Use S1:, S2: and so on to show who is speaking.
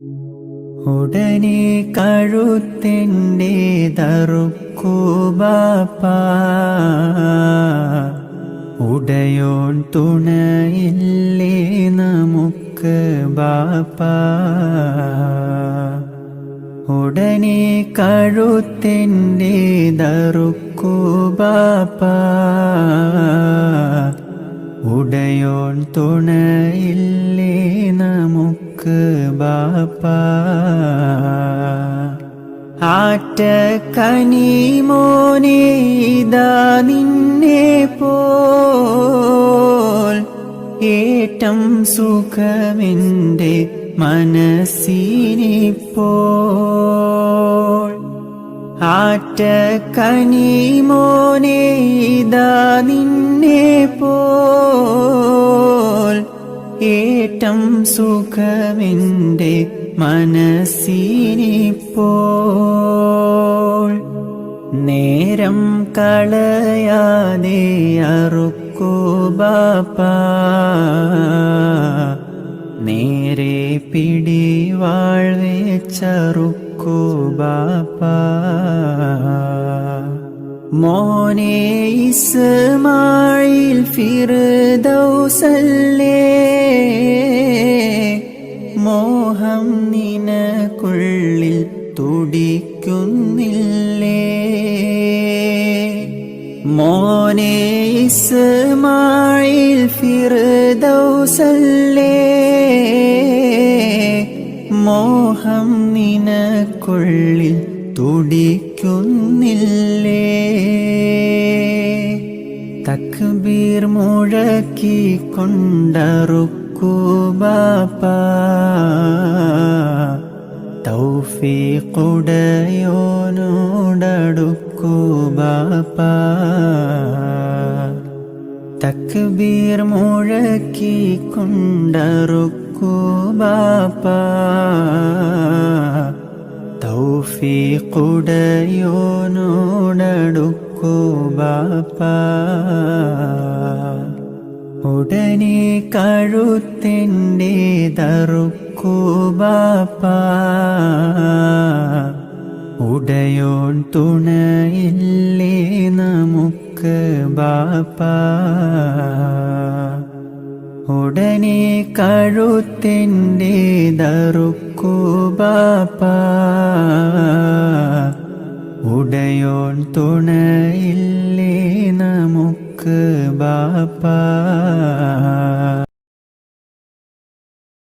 S1: ഉടനെ കഴുത്തിൻ്റെതറുക്കൂ ബാപ്പാ, ഉടയോൻ തുണയില്ലേ നമുക്ക് ബാപ്പാ. ഉടനെ കഴുത്തിൻ്റെതറുക്കൂ ബാപ്പാ, ഉടയോൻ തുണയില്ലേ നമുക്ക് ബാപ്പാ. ആറ്റക്കനി മോനെ ഇതാ നിന്നെ പോൽ ഏറ്റം സുഖമെൻ്റെ മനസ്സിനിപ്പോൾ. ആറ്റക്കനി മോനെ ഇതാ നിന്നെ പോൽ ഏറ്റം സുഖമെൻ്റെ മനസ്സിനിപ്പോൾ. നേരം കളയാതെ അറുക്കൂ ബാപ്പാ, നേരെ പിടിവാൾ വെച്ചറുക്കൂ ബാപ്പാ. മോനെ ഇസ്മായിൽ ഫിർദൗസല്ലേ, മോഹം നിനക്കുള്ളിൽ തുടിക്കുന്നില്ലേ. മോനെ ഇസ്മായിൽ ഫിർദൗസല്ലേ, മോഹം നിനക്കുള്ളിൽ തുടിക്കുന്നില്ലേ. തക്ബീർ മുഴക്കി കൊണ്ടറുക്കൂ ബാപ്പാ, തൗഫീഖുടയോനോടടുക്കൂ ബാപ്പാ. തക്ബീർ മുഴക്കി കൊണ്ടറുക്കൂ ബാപ്പാ, തൗഫീഖുടയോനോടടുക്കൂ ബാപ്പാ. ഉടനെ കഴുത്തിൻ്റെതറുക്കൂ ബാപ്പാ, ഉടയോൻ തുണയില്ലേ നമുക്ക് ബാപ്പാ. ഉടനെ കഴുത്തിൻ്റെതറുക്കൂ ബാപ്പാ, ഉടയോൻ തുണയില്ലേ നമുക്ക് ബാപ്പാ.